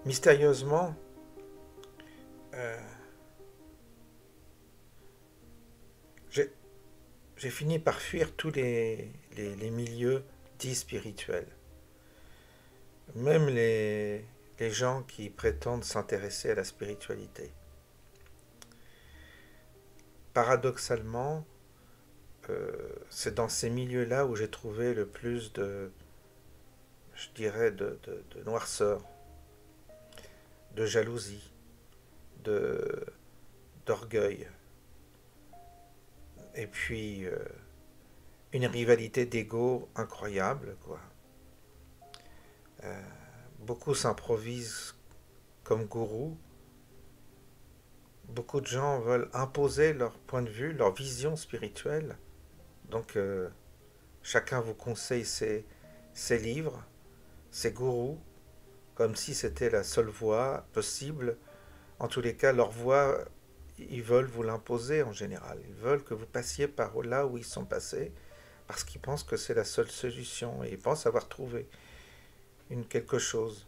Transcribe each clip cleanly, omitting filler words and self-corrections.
Mystérieusement, euh, j'ai j'ai fini par fuir tous les milieux dits spirituels. Même les gens qui prétendent s'intéresser à la spiritualité. Paradoxalement, c'est dans ces milieux-là où j'ai trouvé le plus je dirais, de noirceur, de jalousie, de, d'orgueil, et puis une rivalité d'ego incroyable, quoi. Beaucoup s'improvisent comme gourous. Beaucoup de gens veulent imposer leur point de vue, leur vision spirituelle. Donc, chacun vous conseille ses livres, ses gourous, comme si c'était la seule voie possible. En tous les cas, leur voie, ils veulent vous l'imposer en général. Ils veulent que vous passiez par là où ils sont passés, parce qu'ils pensent que c'est la seule solution, et ils pensent avoir trouvé quelque chose.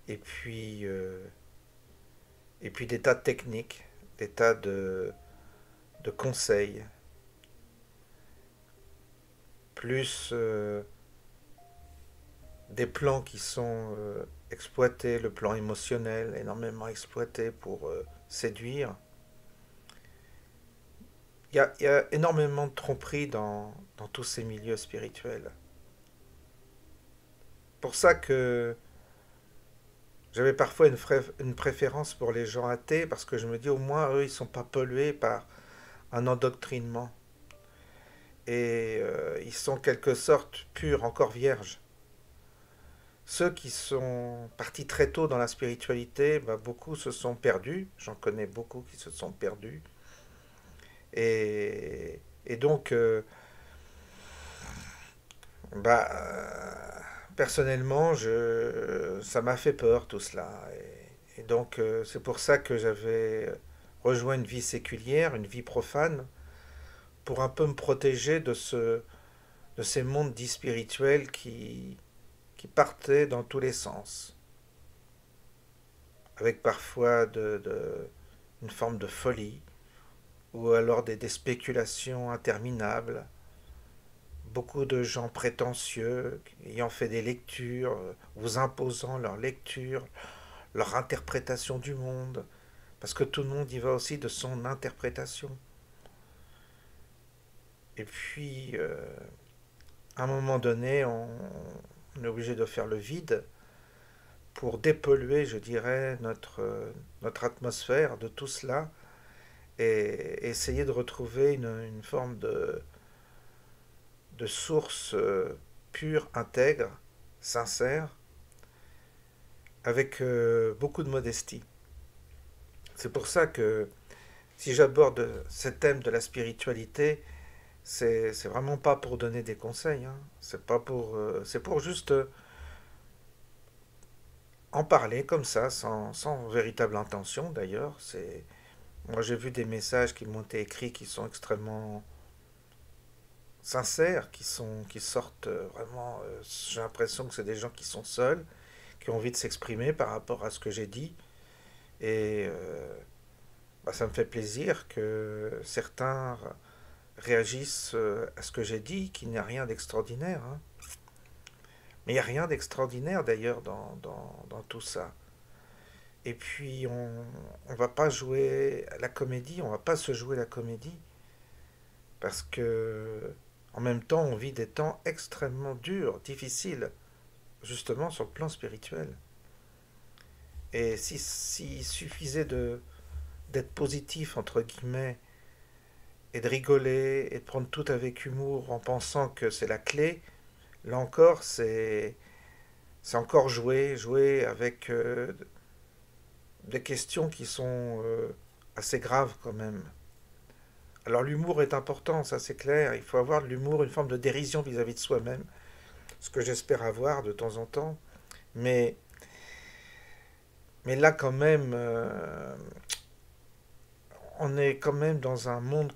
Et puis, euh, et puis des tas de techniques, des tas de conseils, plus des plans qui sont exploités, le plan émotionnel énormément exploité pour séduire. Il y a énormément de tromperies dans tous ces milieux spirituels. Pour ça que j'avais parfois une préférence pour les gens athées, parce que je me dis au moins eux ils sont pas pollués par un endoctrinement. Et ils sont en quelque sorte purs, encore vierges. Ceux qui sont partis très tôt dans la spiritualité, bah, beaucoup se sont perdus. J'en connais beaucoup qui se sont perdus. Et donc, bah, personnellement, ça m'a fait peur tout cela. Et donc, c'est pour ça que j'avais rejoint une vie séculière, une vie profane, pour un peu me protéger de ces mondes dits spirituels qui partaient dans tous les sens, avec parfois une forme de folie, ou alors des spéculations interminables. Beaucoup de gens prétentieux ayant fait des lectures, vous imposant leur lecture, leur interprétation du monde, parce que tout le monde y va aussi de son interprétation. Et puis, à un moment donné, on est obligé de faire le vide pour dépolluer, je dirais, notre atmosphère de tout cela et essayer de retrouver une forme de source pure, intègre, sincère, avec beaucoup de modestie. C'est pour ça que si j'aborde ce thème de la spiritualité, c'est vraiment pas pour donner des conseils, hein. C'est pas pour, c'est pour juste en parler comme ça, sans véritable intention d'ailleurs. Moi j'ai vu des messages qui m'ont été écrits qui sont extrêmement sincères, qui sortent vraiment. J'ai l'impression que c'est des gens qui sont seuls, qui ont envie de s'exprimer par rapport à ce que j'ai dit. Et bah, ça me fait plaisir que certains réagissent à ce que j'ai dit, qu'il n'y a rien d'extraordinaire, hein. Mais il n'y a rien d'extraordinaire d'ailleurs dans tout ça. Et puis on va pas jouer la comédie, on va pas se jouer la comédie, parce que en même temps on vit des temps extrêmement durs, difficiles, justement sur le plan spirituel. Et s'il suffisait d'être positif, entre guillemets, et de rigoler, et de prendre tout avec humour en pensant que c'est la clé, là encore, c'est encore jouer avec des questions qui sont assez graves quand même. Alors l'humour est important, ça c'est clair, il faut avoir de l'humour, une forme de dérision vis-à-vis de soi-même, ce que j'espère avoir de temps en temps, mais, mais là quand même, on est quand même dans un monde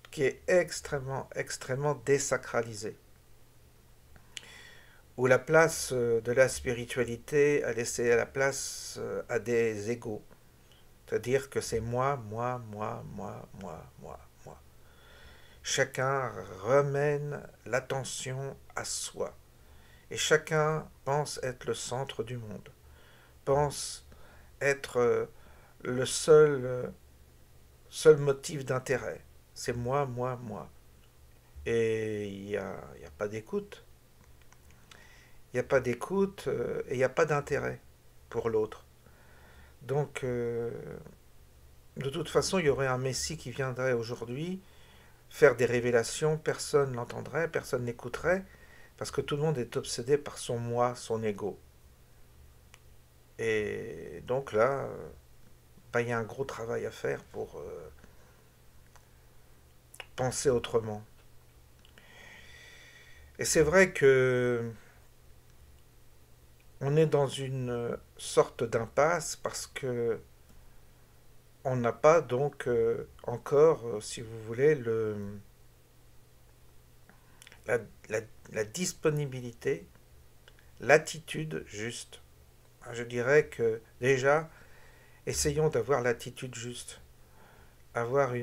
qui est extrêmement, extrêmement désacralisé. où la place de la spiritualité a laissé la place à des égos. C'est-à-dire que c'est moi, moi, moi, moi, moi, moi, moi. Chacun remène l'attention à soi. Et chacun pense être le centre du monde, pense être le seul motif d'intérêt. C'est moi, moi, moi. Et il y a pas d'écoute. Il n'y a pas d'écoute et il n'y a pas d'intérêt pour l'autre. Donc, de toute façon, il y aurait un Messie qui viendrait aujourd'hui faire des révélations, personne n'entendrait, personne n'écouterait, parce que tout le monde est obsédé par son moi, son ego. Et donc là, bah, il y a un gros travail à faire pour penser autrement. Et c'est vrai que on est dans une sorte d'impasse parce que on n'a pas donc encore, si vous voulez, la, la- la disponibilité, l'attitude juste. Je dirais que déjà, essayons d'avoir l'attitude juste, avoir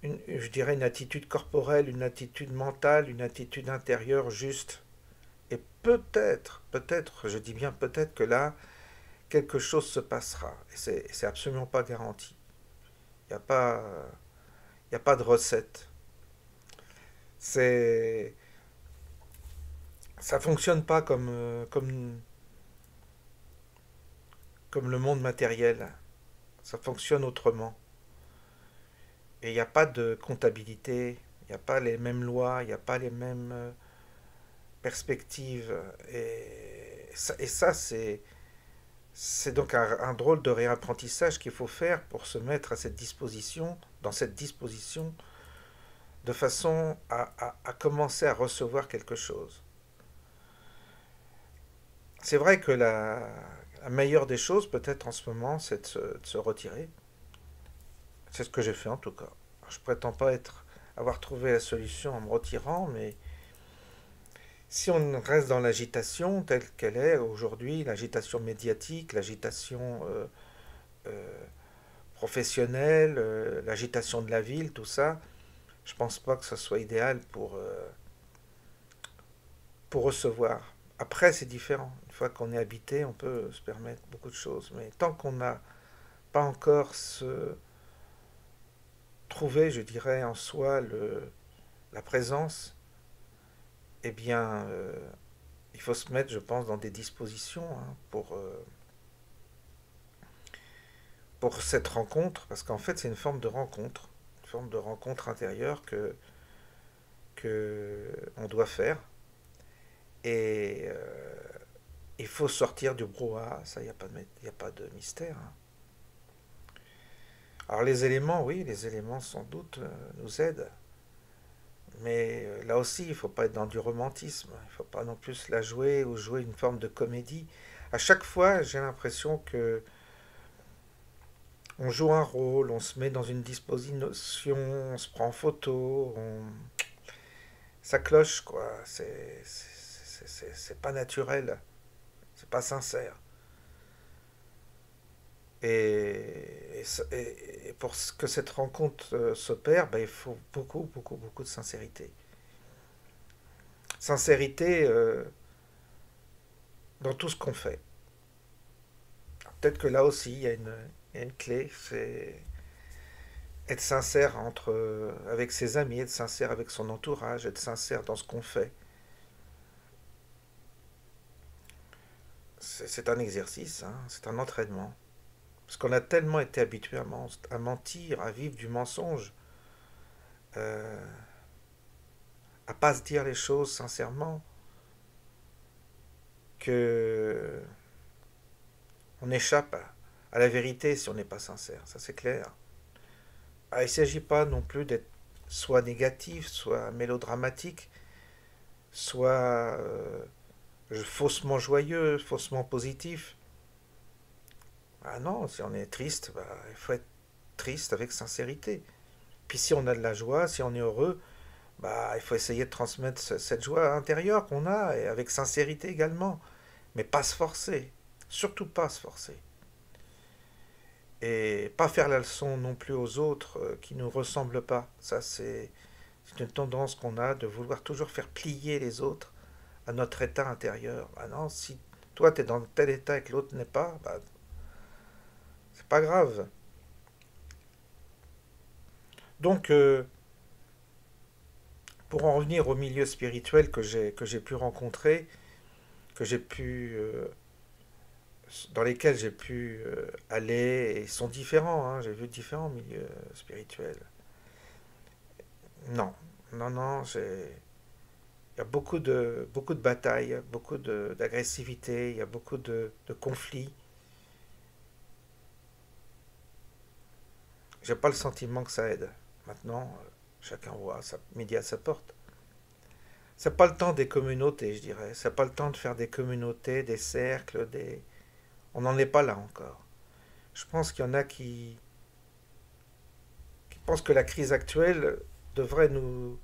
je dirais une attitude corporelle, une attitude mentale, une attitude intérieure juste. Et peut-être, je dis bien peut-être que là, quelque chose se passera. Et c'est absolument pas garanti. Il n'y a pas, il y a pas de recette. C'est, ça fonctionne pas comme le monde matériel. Ça fonctionne autrement. Et il n'y a pas de comptabilité, il n'y a pas les mêmes lois, il n'y a pas les mêmes perspectives. Et ça c'est donc un drôle de réapprentissage qu'il faut faire pour se mettre à cette disposition, dans cette disposition, de façon à commencer à recevoir quelque chose. C'est vrai que la meilleure des choses, peut-être en ce moment, c'est de se retirer. C'est ce que j'ai fait en tout cas. Je prétends pas avoir trouvé la solution en me retirant, mais si on reste dans l'agitation telle qu'elle est aujourd'hui, l'agitation médiatique, l'agitation euh, professionnelle, l'agitation de la ville, tout ça, je pense pas que ce soit idéal pour recevoir. Après, c'est différent. Une fois qu'on est habité, on peut se permettre beaucoup de choses. Mais tant qu'on n'a pas encore trouvé, je dirais, en soi la présence, eh bien, il faut se mettre, je pense, dans des dispositions hein, pour cette rencontre, parce qu'en fait, c'est une forme de rencontre intérieure que on doit faire. Et il faut sortir du brouhaha, ça, y a pas de mystère. Hein. Alors les éléments, oui, les éléments sans doute nous aident, mais là aussi, il ne faut pas être dans du romantisme, il ne faut pas non plus la jouer ou jouer une forme de comédie. À chaque fois, j'ai l'impression que on joue un rôle, on se met dans une disposition, on se prend en photo, ça cloche, quoi. C'est pas naturel, c'est pas sincère. Et pour que cette rencontre s'opère, ben, il faut beaucoup, beaucoup, beaucoup de sincérité. Sincérité dans tout ce qu'on fait. Peut-être que là aussi, il y a une clé, c'est être sincère avec ses amis, être sincère avec son entourage, être sincère dans ce qu'on fait. C'est un exercice, hein, c'est un entraînement. Parce qu'on a tellement été habitué à mentir, à vivre du mensonge, euh, à pas se dire les choses sincèrement, que on échappe à la vérité si on n'est pas sincère, ça c'est clair. Ah, il ne s'agit pas non plus d'être soit négatif, soit mélodramatique, soit faussement joyeux, faussement positif. Ah non, si on est triste, bah, il faut être triste avec sincérité. Puis si on a de la joie, si on est heureux, bah, il faut essayer de transmettre cette joie intérieure qu'on a, et avec sincérité également, mais pas se forcer, surtout pas se forcer. Et pas faire la leçon non plus aux autres qui ne nous ressemblent pas. Ça, c'est une tendance qu'on a de vouloir toujours faire plier les autres à notre état intérieur. Bah non, si toi, tu es dans tel état et que l'autre n'est pas, bah, c'est pas grave. Donc, pour en revenir au milieu spirituel que j'ai pu rencontrer, que j'ai pu dans lesquels j'ai pu aller, et ils sont différents, hein, j'ai vu différents milieux spirituels. Non, non, non, il y a beaucoup de batailles, beaucoup d'agressivité, il y a beaucoup de conflits. J'ai pas le sentiment que ça aide. Maintenant, chacun voit midi à sa porte. C'est pas le temps des communautés, je dirais. C'est pas le temps de faire des communautés, des cercles, des. On n'en est pas là encore. Je pense qu'il y en a qui pensent que la crise actuelle devrait nous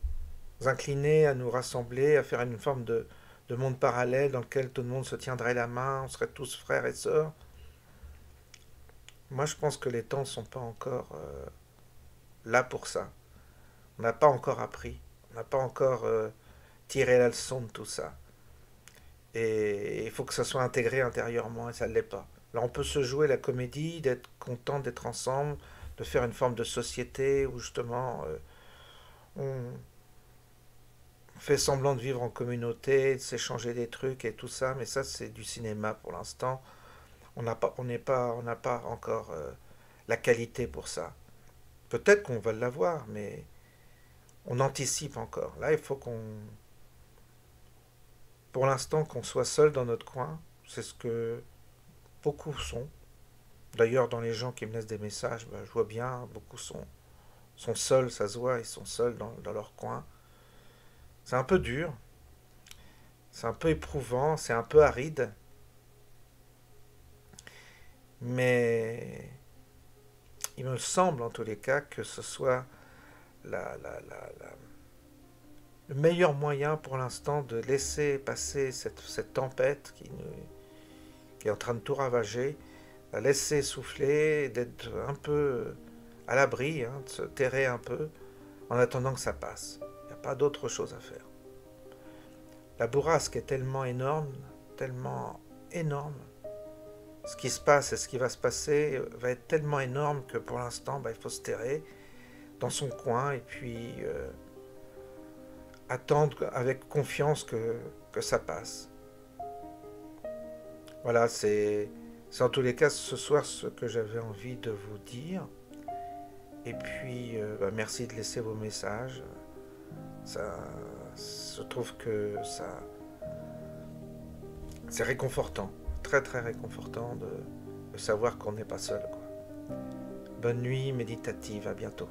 incliner à nous rassembler, à faire une forme de monde parallèle dans lequel tout le monde se tiendrait la main, on serait tous frères et sœurs. Moi, je pense que les temps ne sont pas encore là pour ça. On n'a pas encore appris, on n'a pas encore tiré la leçon de tout ça. Et il faut que ça soit intégré intérieurement, et ça ne l'est pas. Là, on peut se jouer la comédie, d'être content d'être ensemble, de faire une forme de société où justement on fait semblant de vivre en communauté, de s'échanger des trucs et tout ça, mais ça c'est du cinéma pour l'instant. On n'a pas encore la qualité pour ça. Peut-être qu'on va l'avoir, mais on anticipe encore. Là, il faut pour l'instant, qu'on soit seul dans notre coin. C'est ce que beaucoup sont. D'ailleurs, dans les gens qui me laissent des messages, ben, je vois bien, beaucoup sont seuls, ça se voit, ils sont seuls dans leur coin. C'est un peu dur, c'est un peu éprouvant, c'est un peu aride, mais il me semble en tous les cas que ce soit la, le meilleur moyen pour l'instant de laisser passer cette tempête qui est en train de tout ravager, la laisser souffler, d'être un peu à l'abri, hein, de se terrer un peu, en attendant que ça passe. Il n'y a pas d'autre chose à faire. La bourrasque est tellement énorme. Ce qui se passe et ce qui va se passer va être tellement énorme que pour l'instant, bah, il faut se terrer dans son coin et puis attendre avec confiance que ça passe. Voilà, c'est en tous les cas ce soir ce que j'avais envie de vous dire. Et puis, bah, merci de laisser vos messages. Ça, je trouve que ça, c'est réconfortant, très très réconfortant de savoir qu'on n'est pas seul, quoi. Bonne nuit méditative, à bientôt.